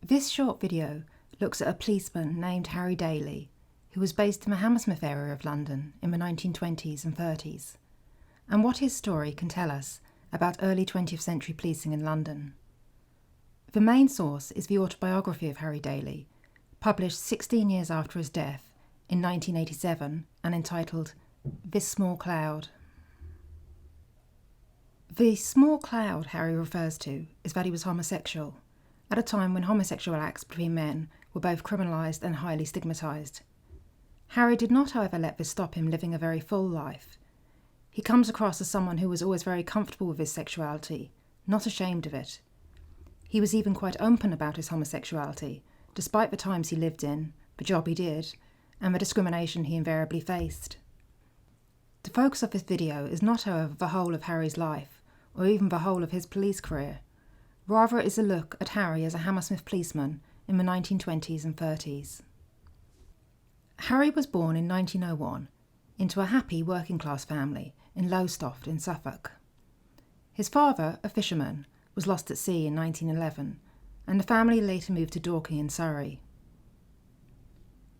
This short video looks at a policeman named Harry Daley, who was based in the Hammersmith area of London in the 1920s and 30s, and what his story can tell us about early 20th century policing in London. The main source is the autobiography of Harry Daley, published 16 years after his death in 1987 and entitled This Small Cloud. The small cloud Harry refers to is that he was homosexual, at a time when homosexual acts between men were both criminalised and highly stigmatised. Harry did not, however, let this stop him living a very full life. He comes across as someone who was always very comfortable with his sexuality, not ashamed of it. He was even quite open about his homosexuality, despite the times he lived in, the job he did, and the discrimination he invariably faced. The focus of this video is not, however, the whole of Harry's life, or even the whole of his police career. Rather, it is a look at Harry as a Hammersmith policeman in the 1920s and 30s. Harry was born in 1901 into a happy working-class family in Lowestoft in Suffolk. His father, a fisherman, was lost at sea in 1911, and the family later moved to Dorking in Surrey.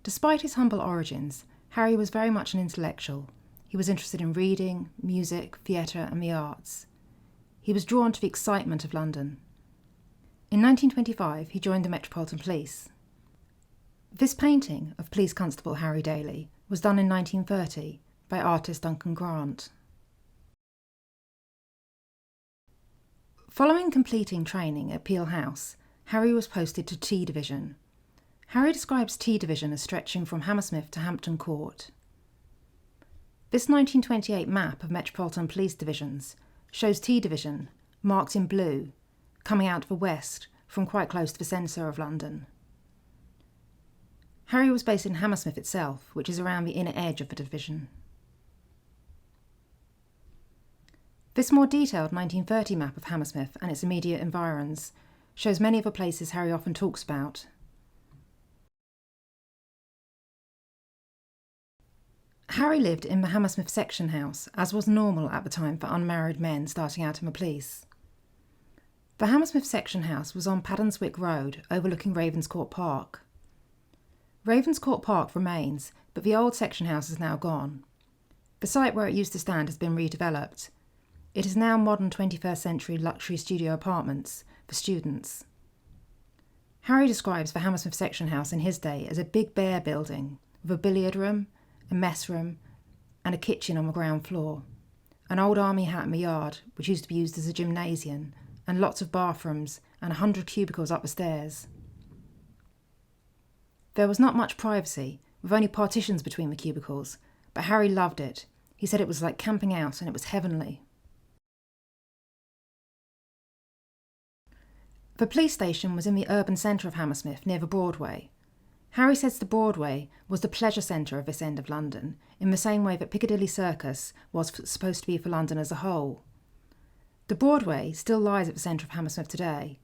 Despite his humble origins, Harry was very much an intellectual. He was interested in reading, music, theatre and the arts. He was drawn to the excitement of London. In 1925, he joined the Metropolitan Police. This painting of Police Constable Harry Daley was done in 1930 by artist Duncan Grant. Following completing training at Peel House, Harry was posted to T Division. Harry describes T Division as stretching from Hammersmith to Hampton Court. This 1928 map of Metropolitan Police Divisions shows T Division, marked in blue, coming out of the west from quite close to the centre of London. Harry was based in Hammersmith itself, which is around the inner edge of the division. This more detailed 1930 map of Hammersmith and its immediate environs shows many of the places Harry often talks about. Harry lived in the Hammersmith section house, as was normal at the time for unmarried men starting out in the police. The Hammersmith section house was on Paddenswick Road, overlooking Ravenscourt Park. Ravenscourt Park remains, but the old section house is now gone. The site where it used to stand has been redeveloped. It is now modern 21st century luxury studio apartments for students. Harry describes the Hammersmith section house in his day as a big bare building with a billiard room, a mess room and a kitchen on the ground floor, an old army hat in the yard which used to be used as a gymnasium, and lots of bathrooms and 100 cubicles up the stairs. There was not much privacy, with only partitions between the cubicles, but Harry loved it. He said it was like camping out and it was heavenly. The police station was in the urban centre of Hammersmith, near the Broadway. Harry says the Broadway was the pleasure centre of this end of London, in the same way that Piccadilly Circus was supposed to be for London as a whole. The Broadway still lies at the centre of Hammersmith today.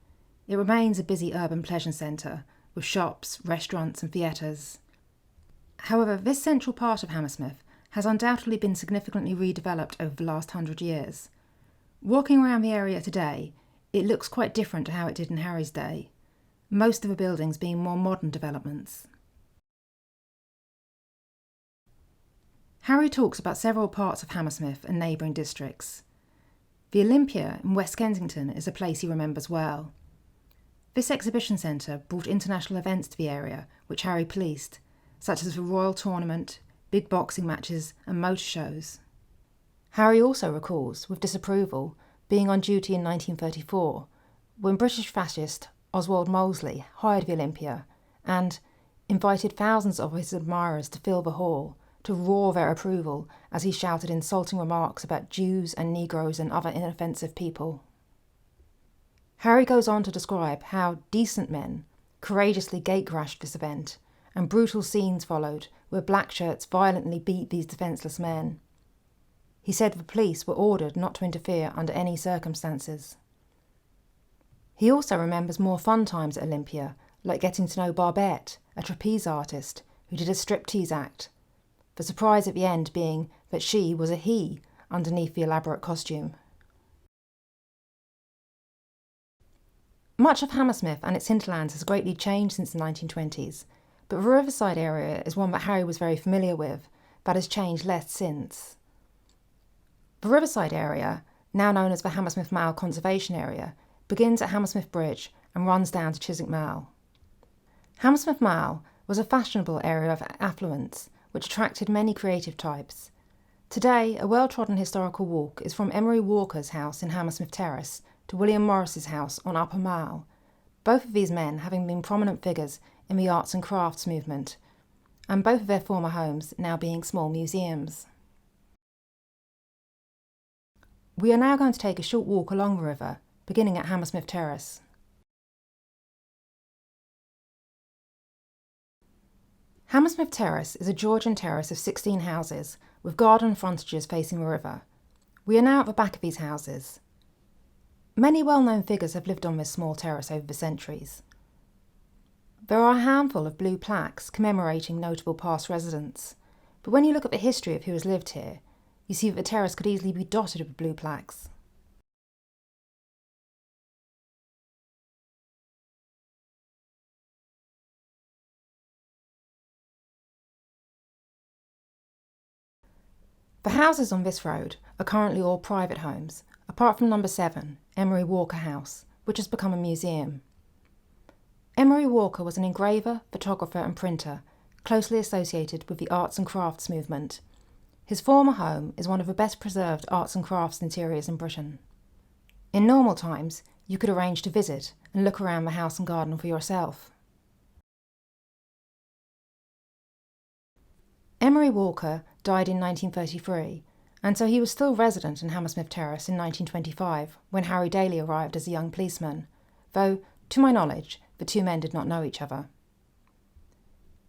It remains a busy urban pleasure centre, with shops, restaurants and theatres. However, this central part of Hammersmith has undoubtedly been significantly redeveloped over the last 100 years. Walking around the area today, it looks quite different to how it did in Harry's day, most of the buildings being more modern developments. Harry talks about several parts of Hammersmith and neighbouring districts. The Olympia in West Kensington is a place he remembers well. This exhibition centre brought international events to the area, which Harry policed, such as the Royal Tournament, big boxing matches and motor shows. Harry also recalls, with disapproval, being on duty in 1934, when British fascist Oswald Mosley hired the Olympia and invited thousands of his admirers to fill the hall, to roar their approval as he shouted insulting remarks about Jews and Negroes and other inoffensive people. Harry goes on to describe how decent men courageously gate-crashed this event, and brutal scenes followed where black shirts violently beat these defenceless men. He said the police were ordered not to interfere under any circumstances. He also remembers more fun times at Olympia, like getting to know Barbette, a trapeze artist who did a striptease act, the surprise at the end being that she was a he underneath the elaborate costume. Much of Hammersmith and its hinterlands has greatly changed since the 1920s, but the Riverside area is one that Harry was very familiar with, but has changed less since. The Riverside area, now known as the Hammersmith Mall Conservation Area, begins at Hammersmith Bridge and runs down to Chiswick Mall. Hammersmith Mall was a fashionable area of affluence which attracted many creative types. Today, a well-trodden historical walk is from Emery Walker's house in Hammersmith Terrace to William Morris's house on Upper Mall, both of these men having been prominent figures in the arts and crafts movement, and both of their former homes now being small museums. We are now going to take a short walk along the river, beginning at Hammersmith Terrace. Hammersmith Terrace is a Georgian terrace of 16 houses with garden frontages facing the river. We are now at the back of these houses. Many well-known figures have lived on this small terrace over the centuries. There are a handful of blue plaques commemorating notable past residents, but when you look at the history of who has lived here, you see that the terrace could easily be dotted with blue plaques. The houses on this road are currently all private homes, apart from number 7, Emery Walker House, which has become a museum. Emery Walker was an engraver, photographer and printer, closely associated with the arts and crafts movement. His former home is one of the best preserved arts and crafts interiors in Britain. In normal times, you could arrange to visit and look around the house and garden for yourself. Emery Walker died in 1933, and so he was still resident in Hammersmith Terrace in 1925 when Harry Daley arrived as a young policeman, though, to my knowledge, the two men did not know each other.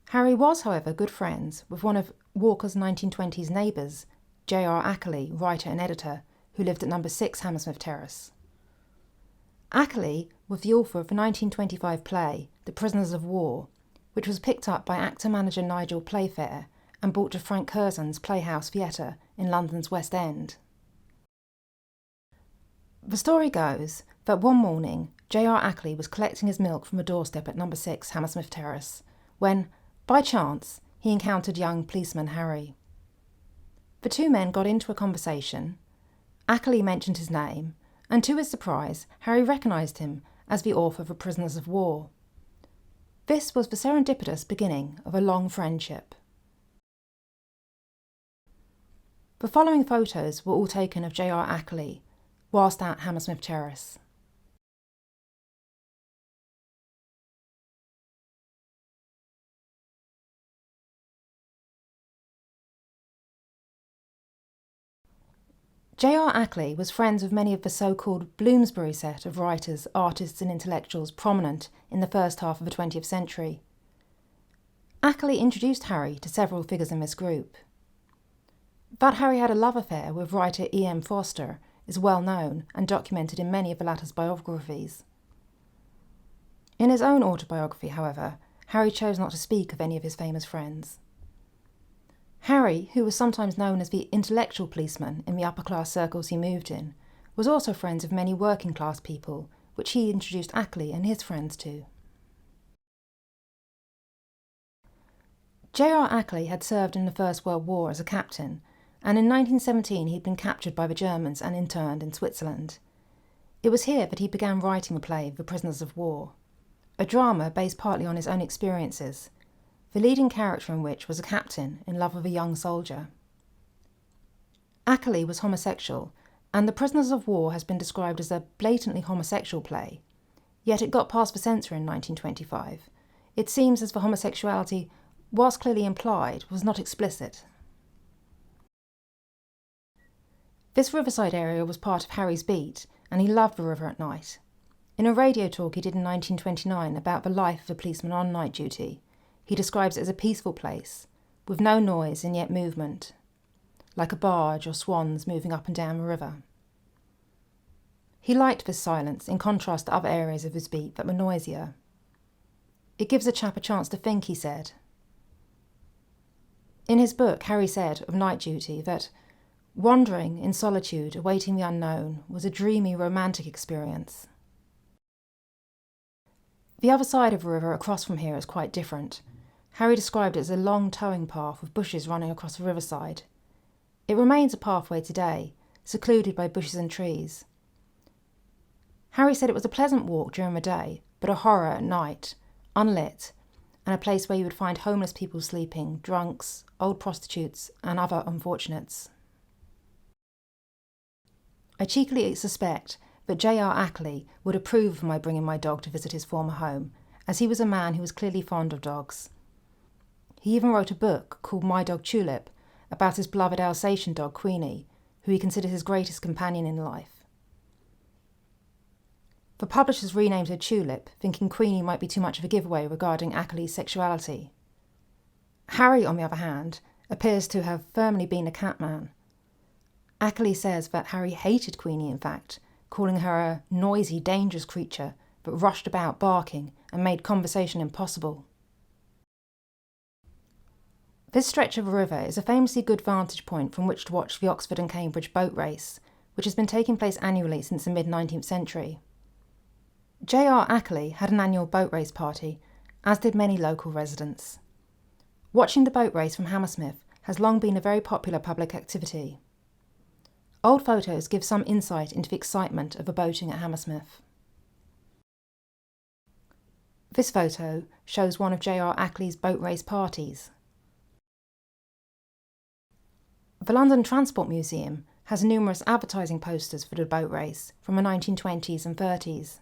Harry was, however, good friends with one of Walker's 1920s neighbours, J.R. Ackley, writer and editor, who lived at number 6 Hammersmith Terrace. Ackley was the author of the 1925 play The Prisoners of War, which was picked up by actor-manager Nigel Playfair and brought to Frank Curzon's Playhouse Theatre in London's West End. The story goes that one morning J.R. Ackley was collecting his milk from a doorstep at number 6 Hammersmith Terrace when, by chance, he encountered young policeman Harry. The two men got into a conversation. Ackley mentioned his name, and to his surprise, Harry recognised him as the author of The Prisoners of War. This was the serendipitous beginning of a long friendship. The following photos were all taken of J.R. Ackley whilst at Hammersmith Terrace. J.R. Ackley was friends with many of the so-called Bloomsbury set of writers, artists and intellectuals prominent in the first half of the 20th century. Ackley introduced Harry to several figures in this group. That Harry had a love affair with writer E.M. Forster is well known and documented in many of the latter's biographies. In his own autobiography, however, Harry chose not to speak of any of his famous friends. Harry, who was sometimes known as the intellectual policeman in the upper-class circles he moved in, was also friends of many working-class people, which he introduced Ackley and his friends to. J.R. Ackley had served in the First World War as a captain, and in 1917 he'd been captured by the Germans and interned in Switzerland. It was here that he began writing the play The Prisoners of War, a drama based partly on his own experiences, the leading character in which was a captain in love with a young soldier. Ackley was homosexual, and The Prisoners of War has been described as a blatantly homosexual play, yet it got past the censor in 1925. It seems as the homosexuality, whilst clearly implied, was not explicit. This riverside area was part of Harry's beat, and he loved the river at night. In a radio talk he did in 1929 about the life of a policeman on night duty, he describes it as a peaceful place, with no noise and yet movement, like a barge or swans moving up and down the river. He liked this silence in contrast to other areas of his beat that were noisier. It gives a chap a chance to think, he said. In his book, Harry said of night duty that wandering in solitude, awaiting the unknown, was a dreamy, romantic experience. The other side of the river across from here is quite different. Harry described it as a long towing path with bushes running across the riverside. It remains a pathway today, secluded by bushes and trees. Harry said it was a pleasant walk during the day, but a horror at night, unlit, and a place where you would find homeless people sleeping, drunks, old prostitutes, and other unfortunates. I cheekily suspect that J.R. Ackley would approve of my bringing my dog to visit his former home, as he was a man who was clearly fond of dogs. He even wrote a book called My Dog Tulip about his beloved Alsatian dog Queenie, who he considered his greatest companion in life. The publishers renamed her Tulip, thinking Queenie might be too much of a giveaway regarding Ackley's sexuality. Harry, on the other hand, appears to have firmly been a cat man. Ackley says that Harry hated Queenie, in fact, calling her a noisy, dangerous creature that rushed about barking and made conversation impossible. This stretch of the river is a famously good vantage point from which to watch the Oxford and Cambridge boat race, which has been taking place annually since the mid-19th century. J.R. Ackley had an annual boat race party, as did many local residents. Watching the boat race from Hammersmith has long been a very popular public activity. Old photos give some insight into the excitement of the boating at Hammersmith. This photo shows one of J.R. Ackley's boat race parties. The London Transport Museum has numerous advertising posters for the boat race from the 1920s and 30s.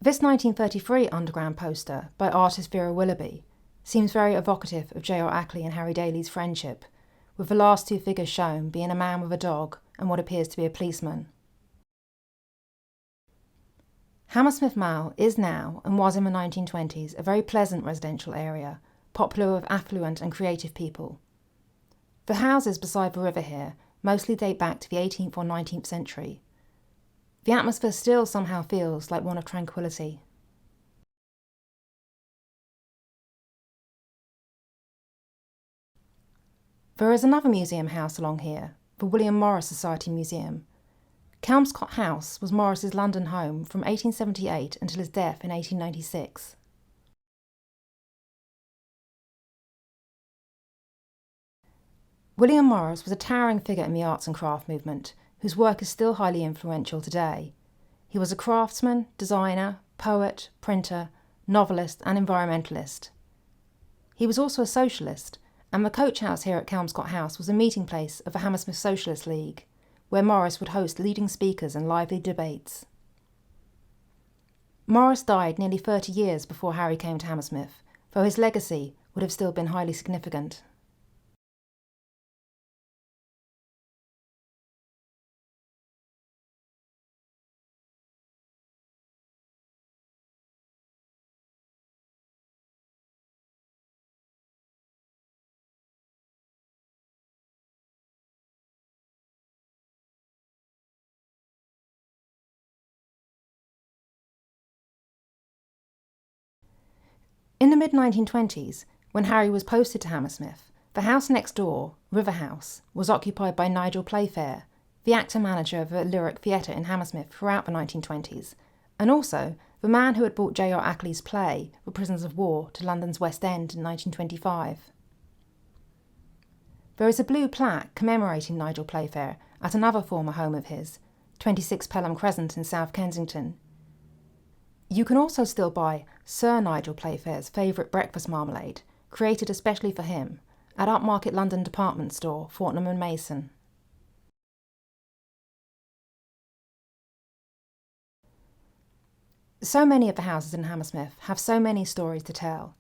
This 1933 underground poster by artist Vera Willoughby seems very evocative of J.R. Ackley and Harry Daley's friendship, with the last two figures shown being a man with a dog and what appears to be a policeman. Hammersmith Mall is now, and was in the 1920s, a very pleasant residential area, popular with affluent and creative people. The houses beside the river here mostly date back to the 18th or 19th century. The atmosphere still somehow feels like one of tranquility. There is another museum house along here, the William Morris Society Museum. Kelmscott House was Morris's London home from 1878 until his death in 1896. William Morris was a towering figure in the arts and craft movement, whose work is still highly influential today. He was a craftsman, designer, poet, printer, novelist and environmentalist. He was also a socialist, and the coach house here at Kelmscott House was a meeting place of the Hammersmith Socialist League, where Morris would host leading speakers and lively debates. Morris died nearly 30 years before Harry came to Hammersmith, though his legacy would have still been highly significant. In the mid-1920s, when Harry was posted to Hammersmith, the house next door, River House, was occupied by Nigel Playfair, the actor-manager of the Lyric Theatre in Hammersmith throughout the 1920s, and also the man who had brought J.R. Ackley's play, The Prisoners of War, to London's West End in 1925. There is a blue plaque commemorating Nigel Playfair at another former home of his, 26 Pelham Crescent in South Kensington. You can also still buy Sir Nigel Playfair's favourite breakfast marmalade, created especially for him, at upmarket London department store Fortnum and Mason. So many of the houses in Hammersmith have so many stories to tell.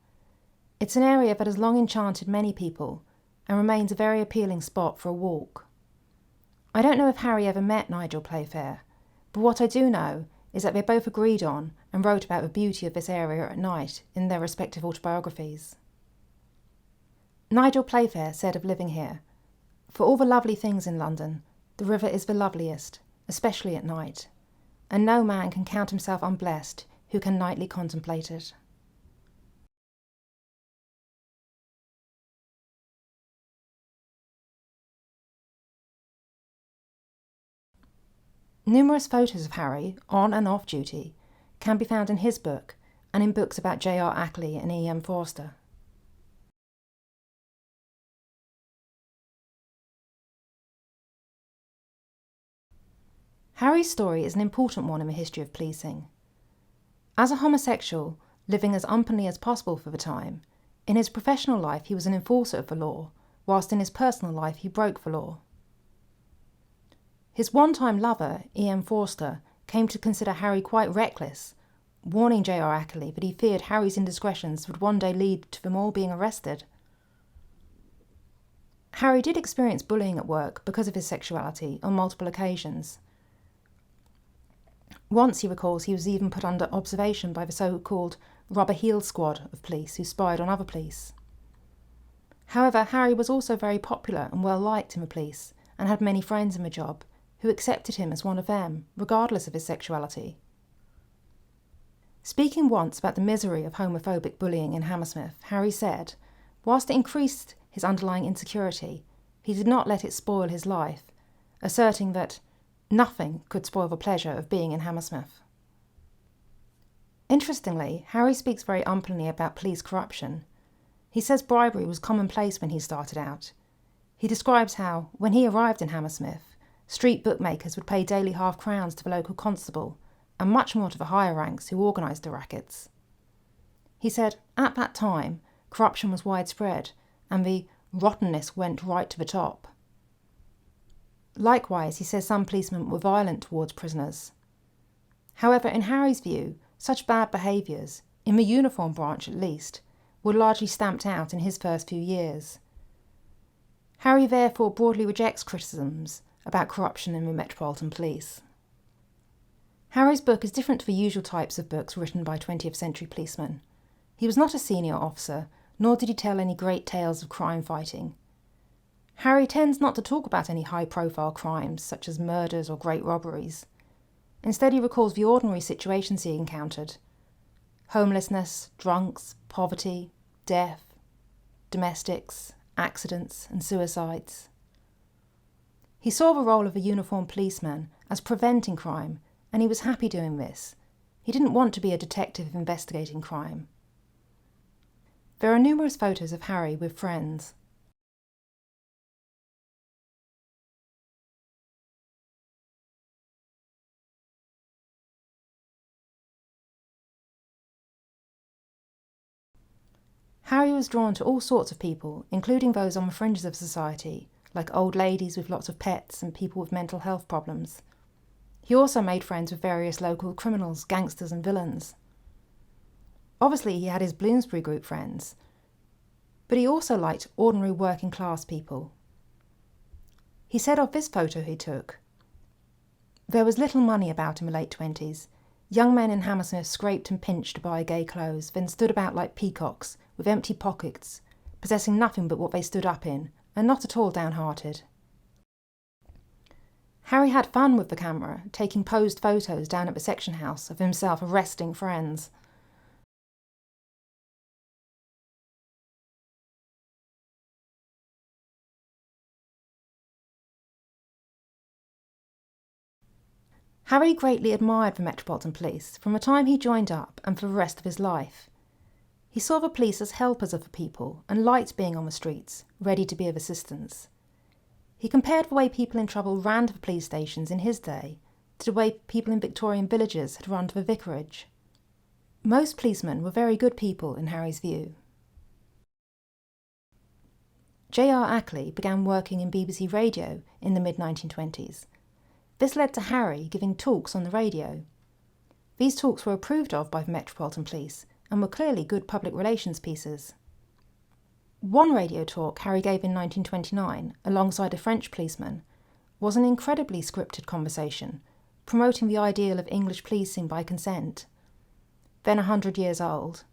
It's an area that has long enchanted many people and remains a very appealing spot for a walk. I don't know if Harry ever met Nigel Playfair, but what I do know is that they both agreed on and wrote about the beauty of this area at night in their respective autobiographies. Nigel Playfair said of living here, "For all the lovely things in London, The river is the loveliest, especially at night, and no man can count himself unblessed who can nightly contemplate it. Numerous photos of Harry, on and off duty, can be found in his book and in books about J.R. Ackley and E.M. Forster. Harry's story is an important one in the history of policing. As a homosexual, living as openly as possible for the time, in his professional life he was an enforcer of the law, whilst in his personal life he broke the law. His one-time lover, E.M. Forster, came to consider Harry quite reckless, warning J.R. Ackley that he feared Harry's indiscretions would one day lead to them all being arrested. Harry did experience bullying at work because of his sexuality on multiple occasions. Once, he recalls, he was even put under observation by the so-called rubber heel squad of police who spied on other police. However, Harry was also very popular and well liked in the police and had many friends in the job who accepted him as one of them, regardless of his sexuality. Speaking once about the misery of homophobic bullying in Hammersmith, Harry said, whilst it increased his underlying insecurity, he did not let it spoil his life, asserting that nothing could spoil the pleasure of being in Hammersmith. Interestingly, Harry speaks very openly about police corruption. He says bribery was commonplace when he started out. He describes how, when he arrived in Hammersmith, street bookmakers would pay daily half-crowns to the local constable, and much more to the higher ranks who organised the rackets. He said, at that time, corruption was widespread, and the rottenness went right to the top. Likewise, he says some policemen were violent towards prisoners. However, in Harry's view, such bad behaviours, in the uniform branch at least, were largely stamped out in his first few years. Harry therefore broadly rejects criticisms about corruption in the Metropolitan Police. Harry's book is different to the usual types of books written by 20th century policemen. He was not a senior officer, nor did he tell any great tales of crime fighting. Harry tends not to talk about any high-profile crimes, such as murders or great robberies. Instead, he recalls the ordinary situations he encountered: homelessness, drunks, poverty, death, domestics, accidents, and suicides. He saw the role of a uniformed policeman as preventing crime, and he was happy doing this. He didn't want to be a detective investigating crime. There are numerous photos of Harry with friends. Harry was drawn to all sorts of people, including those on the fringes of society, like old ladies with lots of pets and people with mental health problems. He also made friends with various local criminals, gangsters and villains. Obviously, he had his Bloomsbury group friends, but he also liked ordinary working class people. He said of this photo he took, "There was little money about in the late 20s. Young men in Hammersmith scraped and pinched to buy gay clothes, then stood about like peacocks, with empty pockets, possessing nothing but what they stood up in, and not at all downhearted." Harry had fun with the camera, taking posed photos down at the section house of himself arresting friends. Harry greatly admired the Metropolitan Police from the time he joined up and for the rest of his life. He saw the police as helpers of the people and liked being on the streets, ready to be of assistance. He compared the way people in trouble ran to the police stations in his day to the way people in Victorian villages had run to the vicarage. Most policemen were very good people in Harry's view. J.R. Ackley began working in BBC Radio in the mid-1920s. This led to Harry giving talks on the radio. These talks were approved of by the Metropolitan Police and were clearly good public relations pieces. One radio talk Harry gave in 1929, alongside a French policeman, was an incredibly scripted conversation, promoting the ideal of English policing by consent, then 100 years old,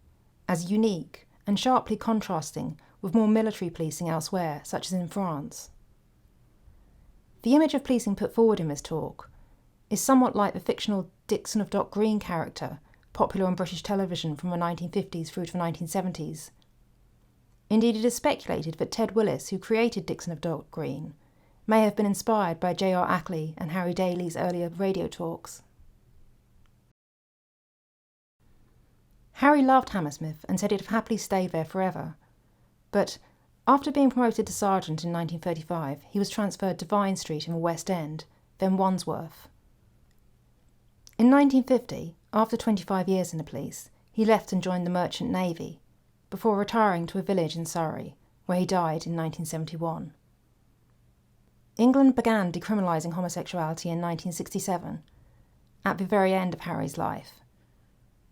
as unique and sharply contrasting with more military policing elsewhere, such as in France. The image of policing put forward in this talk is somewhat like the fictional Dixon of Dock Green character, popular on British television from the 1950s through to the 1970s. Indeed, it is speculated that Ted Willis, who created Dixon of Dock Green, may have been inspired by J.R. Ackley and Harry Daley's earlier radio talks. Harry loved Hammersmith and said he'd have happily stayed there forever, but after being promoted to sergeant in 1935, he was transferred to Vine Street in the West End, then Wandsworth. In 1950, after 25 years in the police, he left and joined the Merchant Navy, before retiring to a village in Surrey, where he died in 1971. England began decriminalising homosexuality in 1967, at the very end of Harry's life,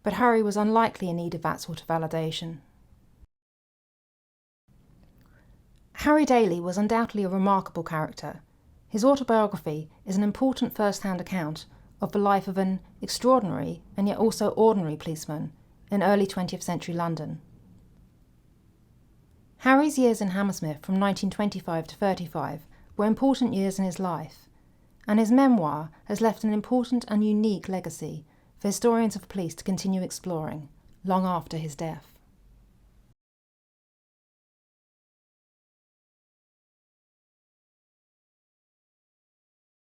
but Harry was unlikely in need of that sort of validation. Harry Daley was undoubtedly a remarkable character. His autobiography is an important first-hand account of the life of an extraordinary and yet also ordinary policeman in early 20th century London. Harry's years in Hammersmith from 1925 to 35 were important years in his life, and his memoir has left an important and unique legacy for historians of police to continue exploring long after his death.